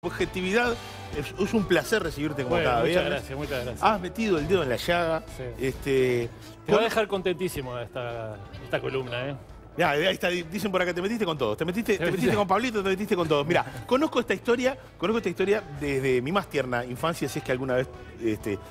objetividad, es un placer recibirte como cada muchas viernes. gracias, muchas gracias. Has metido el dedo en la llaga. Sí. Te va a dejar contentísimo esta columna, ¿eh? Ya, ahí está, dicen por acá, te metiste con todos. Te metiste con Pablito, te metiste con todos. Mira, conozco esta historia desde mi más tierna infancia, si es que alguna vez,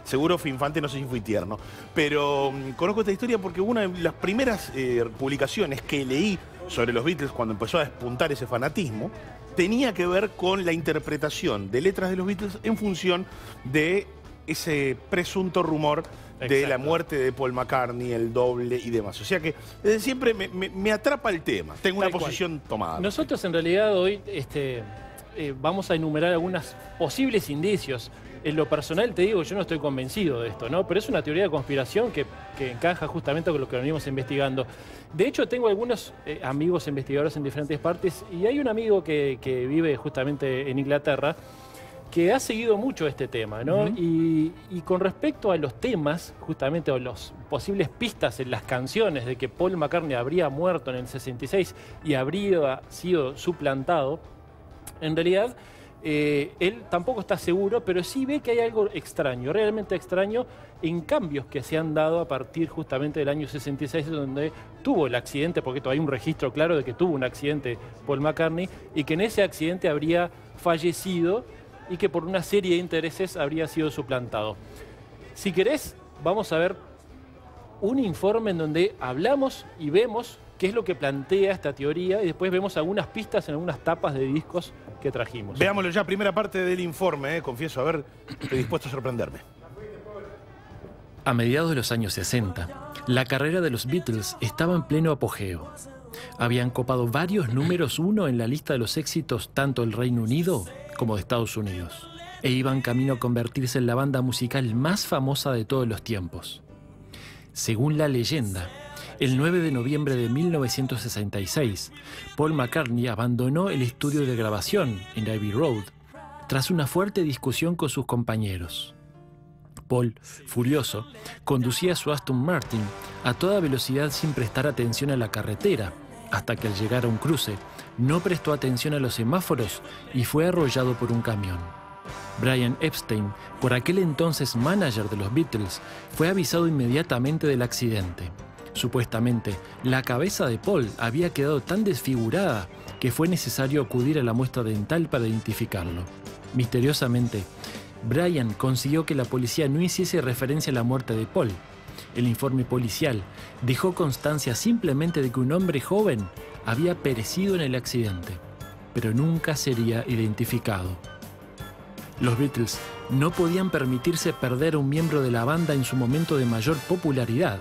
seguro fui infante, no sé si fui tierno. Pero conozco esta historia porque una de las primeras publicaciones que leí sobre los Beatles cuando empezó a despuntar ese fanatismo, tenía que ver con la interpretación de letras de los Beatles en función de ese presunto rumor de la muerte de Paul McCartney, el doble y demás. O sea que desde siempre me atrapa el tema. Tengo una posición tomada. Nosotros en realidad hoy vamos a enumerar algunos posibles indicios. En lo personal te digo, yo no estoy convencido de esto, ¿no? Pero es una teoría de conspiración que encaja justamente con lo que venimos investigando. De hecho, tengo algunos amigos investigadores en diferentes partes y hay un amigo que vive justamente en Inglaterra que ha seguido mucho este tema, ¿no? Y con respecto a los temas, justamente, o las posibles pistas en las canciones de que Paul McCartney habría muerto en el 66 y habría sido suplantado, en realidad él tampoco está seguro, pero sí ve que hay algo extraño, realmente extraño, en cambios que se han dado a partir justamente del año 66, donde tuvo el accidente, porque todavía hay un registro claro de que tuvo un accidente Paul McCartney, y que en ese accidente habría fallecido y que por una serie de intereses habría sido suplantado. Si querés, vamos a ver un informe en donde hablamos y vemos qué es lo que plantea esta teoría y después vemos algunas pistas en algunas tapas de discos que trajimos. Veámoslo ya, primera parte del informe, confieso haber dispuesto a sorprenderme. A mediados de los años 60, la carrera de los Beatles estaba en pleno apogeo. Habían copado varios números 1 en la lista de los éxitos tanto del Reino Unido como de Estados Unidos, e iban camino a convertirse en la banda musical más famosa de todos los tiempos. Según la leyenda, el 9 de noviembre de 1966, Paul McCartney abandonó el estudio de grabación en Abbey Road tras una fuerte discusión con sus compañeros. Paul, furioso, conducía su Aston Martin a toda velocidad sin prestar atención a la carretera, hasta que al llegar a un cruce, no prestó atención a los semáforos y fue arrollado por un camión. Brian Epstein, por aquel entonces manager de los Beatles, fue avisado inmediatamente del accidente. Supuestamente, la cabeza de Paul había quedado tan desfigurada que fue necesario acudir a la muestra dental para identificarlo. Misteriosamente, Brian consiguió que la policía no hiciese referencia a la muerte de Paul. El informe policial dejó constancia simplemente de que un hombre joven había perecido en el accidente, pero nunca sería identificado. Los Beatles no podían permitirse perder a un miembro de la banda en su momento de mayor popularidad.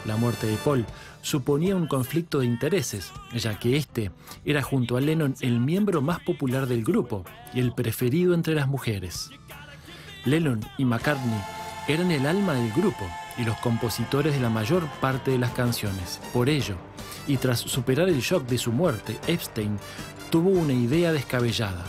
La muerte de Paul suponía un conflicto de intereses, ya que este era junto a Lennon el miembro más popular del grupo y el preferido entre las mujeres. Lennon y McCartney eran el alma del grupo y los compositores de la mayor parte de las canciones. Por ello, y tras superar el shock de su muerte, Epstein tuvo una idea descabellada: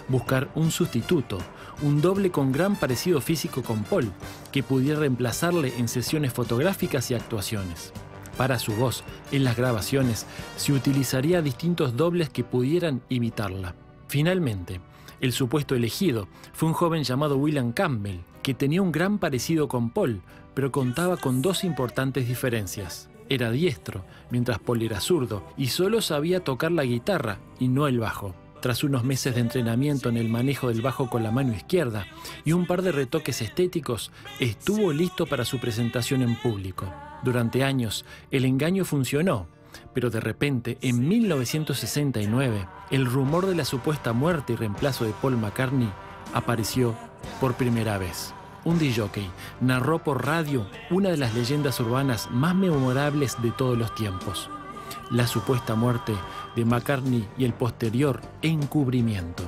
buscar un sustituto, un doble con gran parecido físico con Paul, que pudiera reemplazarle en sesiones fotográficas y actuaciones. Para su voz, en las grabaciones, se utilizaría distintos dobles que pudieran imitarla. Finalmente, el supuesto elegido fue un joven llamado William Campbell, que tenía un gran parecido con Paul, pero contaba con dos importantes diferencias. Era diestro, mientras Paul era zurdo, y solo sabía tocar la guitarra y no el bajo. Tras unos meses de entrenamiento en el manejo del bajo con la mano izquierda y un par de retoques estéticos, estuvo listo para su presentación en público. Durante años, el engaño funcionó, pero de repente, en 1969, el rumor de la supuesta muerte y reemplazo de Paul McCartney apareció por primera vez. Un disc-jockey narró por radio una de las leyendas urbanas más memorables de todos los tiempos: la supuesta muerte de McCartney y el posterior encubrimiento.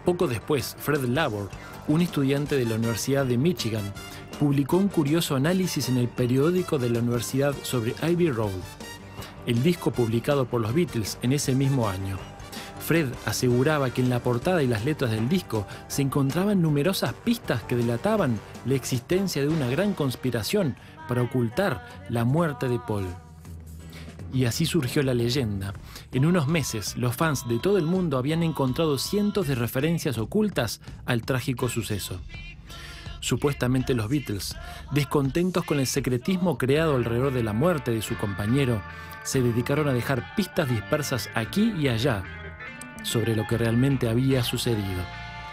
Poco después, Fred Labor, un estudiante de la Universidad de Michigan, publicó un curioso análisis en el periódico de la universidad sobre Abbey Road, el disco publicado por los Beatles en ese mismo año. Fred aseguraba que en la portada y las letras del disco se encontraban numerosas pistas que delataban la existencia de una gran conspiración para ocultar la muerte de Paul. Y así surgió la leyenda. En unos meses, los fans de todo el mundo habían encontrado cientos de referencias ocultas al trágico suceso. Supuestamente los Beatles, descontentos con el secretismo creado alrededor de la muerte de su compañero, se dedicaron a dejar pistas dispersas aquí y allá sobre lo que realmente había sucedido.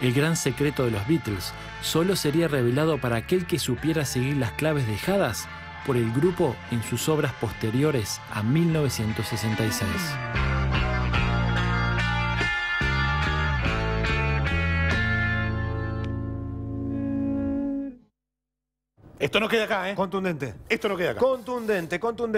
El gran secreto de los Beatles solo sería revelado para aquel que supiera seguir las claves dejadas por el grupo en sus obras posteriores a 1966. Esto no queda acá, ¿eh? Contundente. Esto no queda acá. Contundente, contundente.